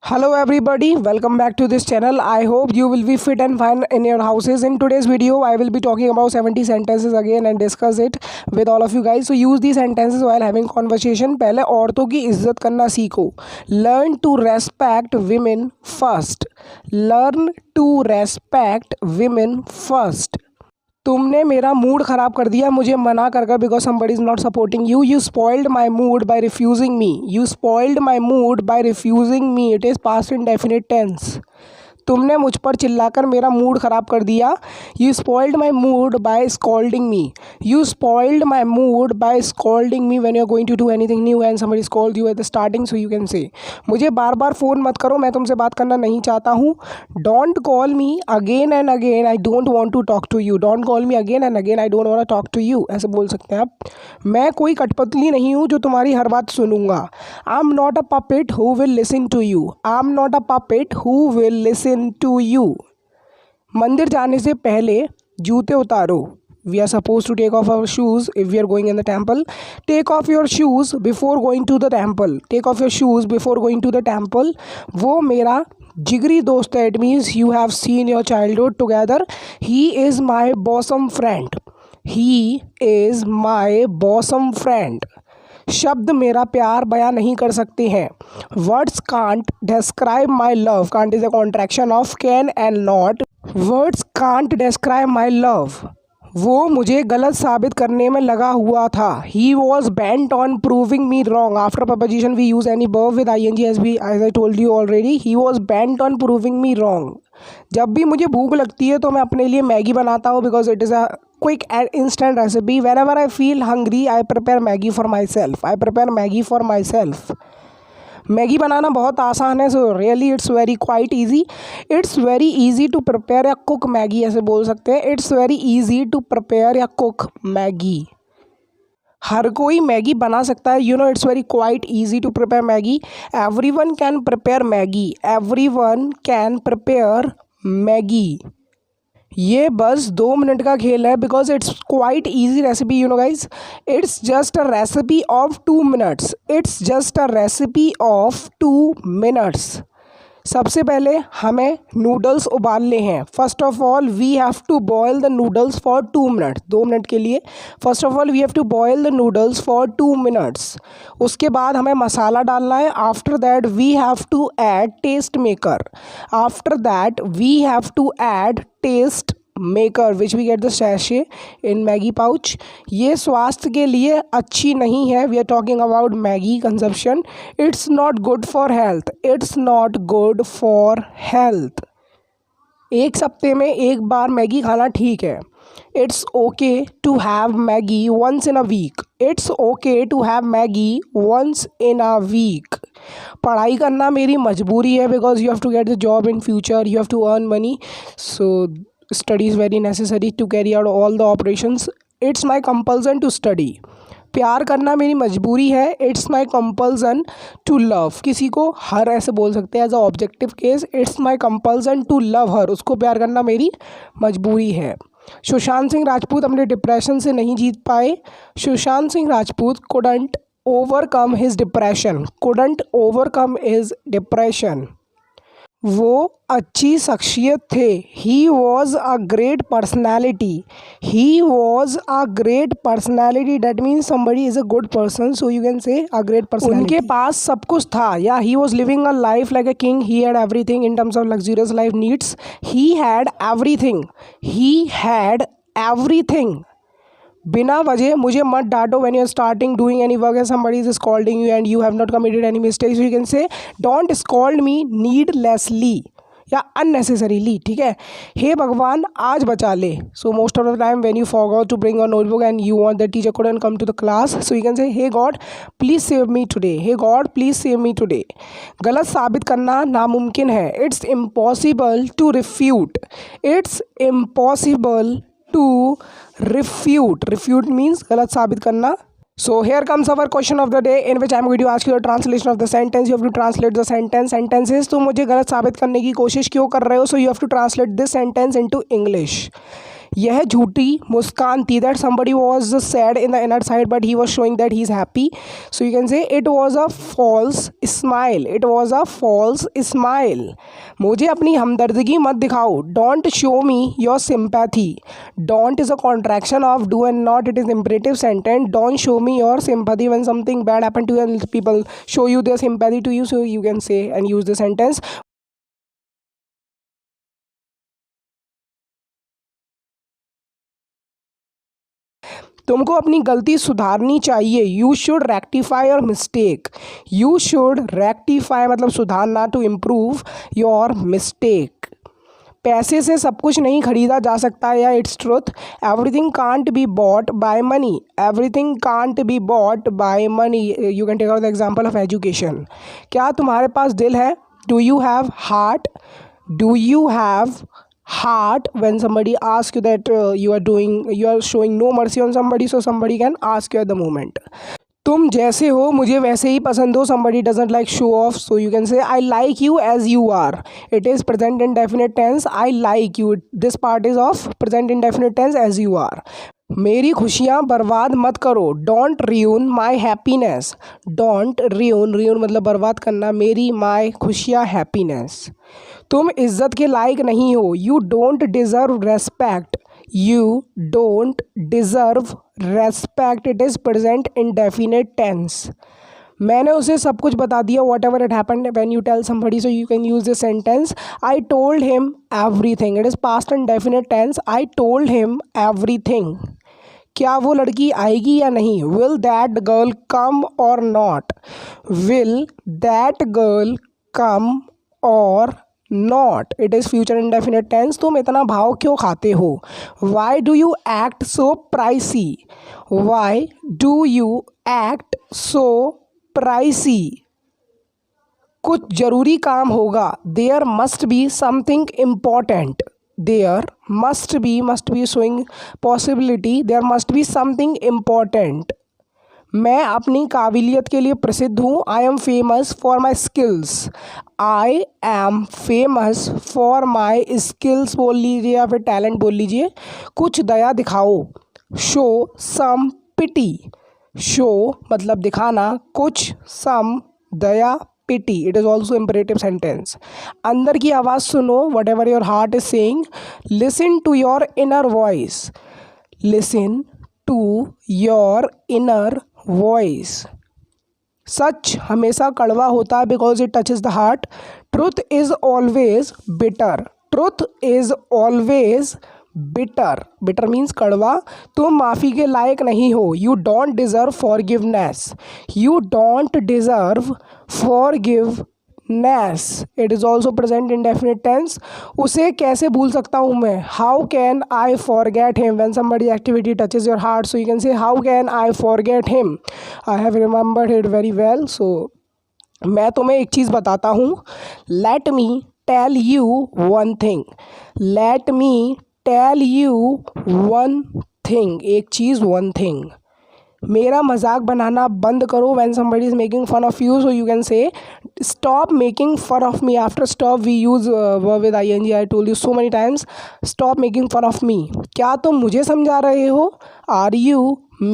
Hello everybody, welcome back to this channel. I hope you will be fit and fine in your houses. In today's video, I will be talking about 70 sentences again and discuss it with all of you guys. So use these sentences while having conversation. पहले औरतों की इज्जत करना सीखो. Learn to respect women first. Learn to respect women first. तुमने मेरा mood ख़राब कर दिया मुझे मना कर because somebody is not supporting you. You spoiled my mood by refusing me. You spoiled my mood by refusing me. It is past indefinite tense. तुमने मुझ पर चिल्लाकर मेरा मूड ख़राब कर दिया. You spoiled my mood by scolding me. You spoiled my mood by scolding me when you are going to do anything new and somebody scold you at the starting. So you can से मुझे बार बार phone मत करो, मैं तुमसे बात करना नहीं चाहता हूँ. Don't call me again and again, I don't want to talk to you. Don't call me again and again, I don't want to talk to you. ऐसे बोल सकते हैं आप. मैं कोई कठपुतली नहीं हूँ जो तुम्हारी हर बात सुनूंगा. I am not a puppet who will listen to you. I am not a puppet who will listen to you. मंदिर जाने से पहले जूते उतारो. We are suppose to take off our shoes if we are going in the temple. Take off your shoes before going to the temple. Take off your shoes before going to the temple. वो मेरा जिगरी दोस्त है. It means you have seen your childhood together. He is my bosom friend. He is my bosom friend. शब्द मेरा प्यार बयां नहीं कर सकते हैं. Words can't describe my love. Can't is a contraction of can and not. Words can't describe my love. वो मुझे गलत साबित करने में लगा हुआ था. He was bent on proving me wrong. After preposition we use any verb with I N G as I told you already. He was bent on proving me wrong. जब भी मुझे भूख लगती है तो मैं अपने लिए मैगी बनाता हूँ because it is a quick and instant recipe. Whenever I feel hungry, I prepare Maggi for myself. I prepare Maggi for myself. Maggi बनाना बहुत आसान है. So really it's very quite easy. It's very easy to prepare या cook Maggi. ऐसे बोल सकते हैं. It's very easy to prepare या कुक मैगी. हर कोई मैगी बना सकता है. You know it's very quite easy to prepare Maggi. Everyone can prepare Maggi. Everyone can prepare Maggi. ये बस 2 मिनट का खेल है because it's quite easy recipe. You know guys, it's just a recipe of 2 minutes. It's just a recipe of 2 minutes. सबसे पहले हमें noodles उबालने हैं. First of all we have to boil the noodles for 2 minute. 2 minute के लिए first of all we have to boil the noodles for 2 minutes. उसके बाद हमें मसाला डालना है. After that we have to add taste maker. After that we have to add taste maker which we get the sachet in Maggi pouch. ये स्वास्थ्य के लिए अच्छी नहीं है. We are talking about Maggi consumption. It's not good for health. It's not good for health. एक हफ्ते में एक बार मैगी खाना ठीक है. It's okay to have Maggi once in a week. It's okay to have Maggi once in a week. पढ़ाई करना मेरी मजबूरी है because you have to get the job in future. You have to earn money. So study is very necessary to carry out all the operations. It's my compulsion to study. प्यार करना मेरी मजबूरी है. It's my compulsion to love. किसी को हर ऐसे बोल सकते हैं as a objective case. It's my compulsion to love her. उसको प्यार करना मेरी मजबूरी है. सुशांत सिंह राजपूत अपने डिप्रेशन से नहीं जीत पाए. Sushant Singh Rajput couldn't overcome his depression. couldn't overcome his depression. वो अच्छी शख्सियत थे. He was a great personality. He was a great personality. That means somebody is a good person. So you can से अ ग्रेट पर्सनैलिटी. उनके पास सब कुछ था. या he was living a life like a king. He had everything in terms of luxurious life needs. He had everything. He had everything. बिना वजह मुझे मत डांटो when you're starting doing any work and somebody is scolding you and you have not committed any mistakes. So you can say don't scold me needlessly या unnecessarily. ठीक है. हे भगवान आज बचा ले. So most of the time when you forgot to bring a notebook and you want the teacher couldn't come to the class, so you can say hey God please save me today. Hey God please save me today. गलत साबित करना नामुमकिन है. It's impossible to refute. It's impossible to refute. Refute means गलत साबित करना. So here comes our question of the day in which I am going to ask you a translation of the sentence. You have to translate the sentence. Sentences तुम मुझे गलत साबित करने की कोशिश क्यों कर रहे हो. So you have to translate this sentence into English. यह झूठी मुस्कान थी, that somebody was sad in the inner side but he was showing that he is happy. So you can say it was a false smile, it was a false smile. मुझे अपनी हमदर्दगी मत दिखाओ, don't show me your sympathy. Don't is a contraction of do and not, it is imperative sentence. Don't show me your sympathy when something bad happened to you and people show you their sympathy to you, so you can say and use the sentence. तुमको अपनी गलती सुधारनी चाहिए, you should rectify your mistake. You should rectify मतलब सुधारना, to improve your mistake. पैसे से सब कुछ नहीं खरीदा जा सकता, या it's truth. Everything can't be bought by money, everything can't be bought by money. You can take out the example of education. क्या तुम्हारे पास दिल है, do you have heart, do you have heart. When somebody asks you that you are showing no mercy on somebody, so somebody can ask you at the moment. तुम जैसे हो मुझे वैसे ही पसंद हो, somebody doesn't like show off, so you can say I like you as you are. It is present indefinite tense. I like you, this part is of present indefinite tense, as you are. मेरी खुशियाँ बर्बाद मत करो, don't ruin my happiness. Don't ruin मतलब बर्बाद करना, मेरी माई खुशियाँ हैप्पीनेस. तुम इज्जत के लायक नहीं हो, you don't deserve respect. You don't deserve respect, it is present indefinite tense. मैंने उसे सब कुछ बता दिया, whatever it happened when you tell somebody, so you can use this sentence. I told him everything, it is past indefinite tense. I told him everything. क्या वो लड़की आएगी या नहीं, will that girl come or not. Will that girl come or not, it is future indefinite tense. तुम इतना भाव क्यों खाते हो, why do you act so pricey. Why do you act so pricey. कुछ ज़रूरी काम होगा, there must be something important. there must be showing possibility, there must be something important. मैं अपनी काबिलियत के लिए प्रसिद्ध हूँ, I am famous for my skills. I am famous for my skills बोल लीजिए या फिर टैलेंट बोल लीजिए. कुछ दया दिखाओ, शो सम पिटी. शो मतलब दिखाना, कुछ सम दया pity, it is also imperative sentence. अंदर की आवाज़ सुनो, whatever your heart is saying. Listen to your inner voice. Listen to your inner voice. सच हमेशा कड़वा होता है, because it touches the heart. Truth is always bitter. Truth is always bitter. Bitter means कड़वा. तुम माफ़ी के लायक नहीं हो, you don't deserve forgiveness. You don't deserve forgiveness, it is also present indefinite tense. उसे कैसे भूल सकता हूँ मैं, how can I forget him. When somebody activity touches your heart, so you can say how can I forget him, I have remembered it very well. So मैं तुम्हें एक चीज़ बताता हूँ, let me tell you one thing. Let me tell you one thing, एक चीज़, one thing. मेरा मजाक बनाना बंद करो, when somebody is making fun of you, so you can say stop making fun of me. After stop we use verb with ing. I told you so many times, stop making fun of me. क्या तुम मुझे समझा रहे हो, are you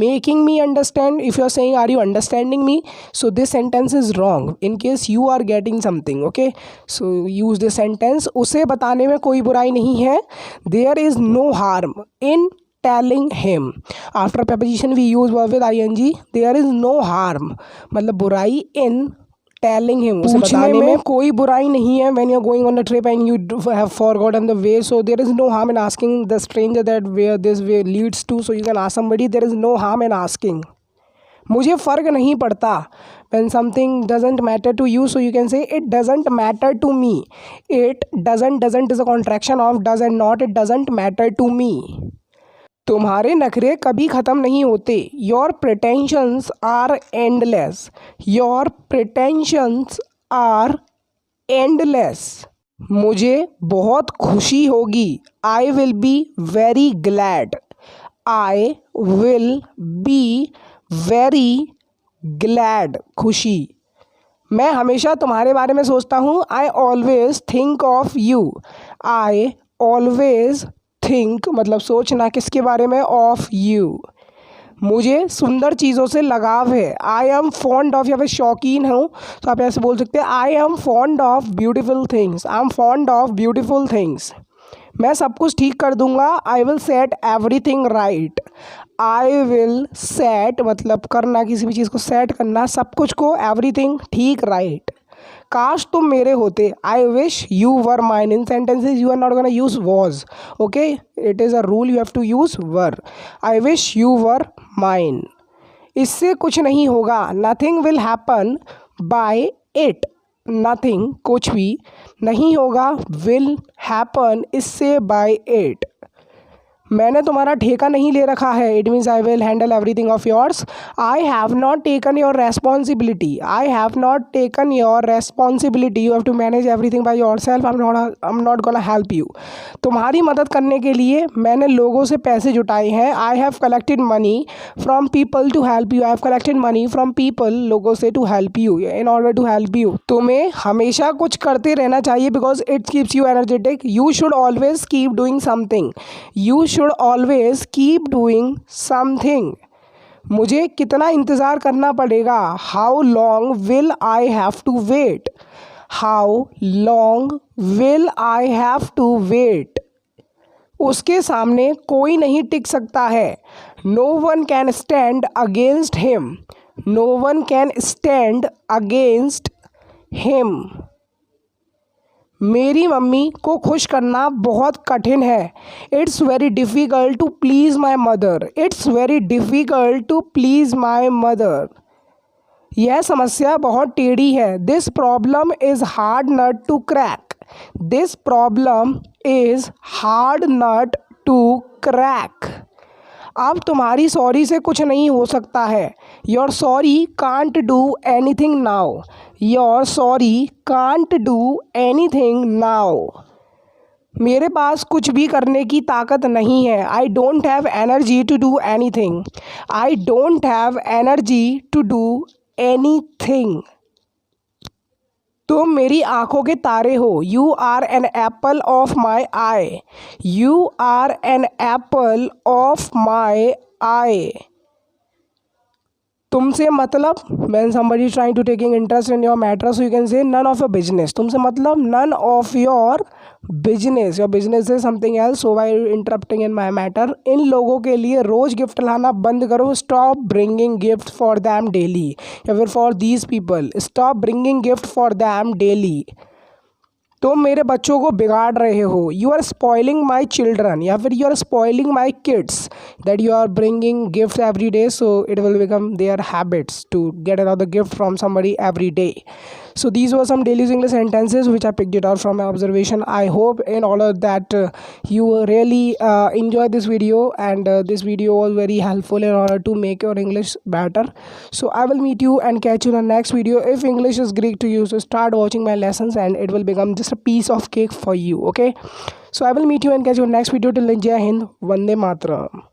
making me understand. If you are saying are you understanding me, so this sentence is wrong in case you are getting something. Okay, so use this sentence. उसे बताने में कोई बुराई नहीं है, there is no harm in telling him. After preposition we use verb with ing. there is no harm मतलब बुराई in telling him, उसे बताने में कोई बुराई नहीं है. when you are going on a trip and you have forgotten the way, so there is no harm in asking the stranger that where this way leads to, so you can ask somebody. there is no harm in asking. मुझे फ़र्क नहीं पड़ता, when something doesn't matter to you, so you can say it doesn't matter to me. it doesn't is a contraction of does and not. it doesn't matter to me. तुम्हारे नखरे कभी ख़त्म नहीं होते, your pretensions are endless. Your pretensions are endless. मुझे बहुत खुशी होगी, I will be very glad. I will be very glad, खुशी. मैं हमेशा तुम्हारे बारे में सोचता हूँ, I always think of you. I always think मतलब सोचना किसके बारे में, ऑफ यू। मुझे सुंदर चीज़ों से लगाव है, आई एम फॉन्ड ऑफ, या फिर शौकीन हूँ तो आप ऐसे बोल सकते हैं I am fond of beautiful things, I am fond of beautiful things. मैं सब कुछ ठीक कर दूंगा, I will set everything right. I will set मतलब करना, किसी भी चीज़ को सेट करना, सब कुछ को, एवरीथिंग ठीक राइट। काश तुम मेरे होते, I wish you were mine. In sentences you are not gonna use was, okay, it is a rule, you have to use were. I wish you were mine. इससे कुछ नहीं होगा, nothing will happen by it. Nothing कुछ भी नहीं होगा, will happen इससे, by it. मैंने तुम्हारा ठेका नहीं ले रखा है, it means I will handle everything of yours. I have not taken your responsibility, I have not taken your responsibility, you have to manage everything by yourself, I am not gonna help you. तुम्हारी मदद करने के लिए मैंने लोगों से पैसे जुटाए हैं, I have collected money from people to help you, I have collected money from people, लोगों से, to help you, in order to help you. तुम्हें हमेशा कुछ करते रहना चाहिए because it keeps you energetic. You should always keep doing something, you should always keep doing something. मुझे कितना इंतज़ार करना पड़ेगा, how long will I have to wait, how long will I have to wait. उसके सामने कोई नहीं टिक सकता है, no one can stand against him, no one can stand against him. मेरी मम्मी को खुश करना बहुत कठिन है, it's very difficult to please my mother, it's very difficult to please my mother. यह समस्या बहुत टेढ़ी है, this problem is hard nut to crack, this problem is hard nut to crack. अब तुम्हारी सॉरी से कुछ नहीं हो सकता है, your sorry can't do anything now, you're sorry can't do anything now. मेरे पास कुछ भी करने की ताकत नहीं है, I don't have energy to do anything, I don't have energy to do anything. तुम मेरी आंखों के तारे हो, you are an apple of my eye, you are an apple of my eye. तुमसे मतलब, when somebody is trying to taking interest in your matter, so you can say none of your business। तुमसे मतलब none of your business, your business is something else, so why interrupting in my matter। इन लोगों के लिए रोज़ gift लाना बंद करो, stop bringing gift for them daily, या फिर for these people, stop bringing gift for them daily। तुम मेरे बच्चों को बिगाड़ रहे हो, you are spoiling my children, या फिर you are spoiling my kids, that you are bringing gift every day, so it will become their habits to get another gift from somebody every day। So these were some daily English sentences which I picked it out from my observation. I hope in order that you really enjoy this video, and this video was very helpful in order to make your English better. So I will meet you and catch you in the next video. If English is Greek to you, so start watching my lessons and it will become just a piece of cake for you, okay? So I will meet you and catch you in the next video. Till then, Jai Hind, Vande Mataram.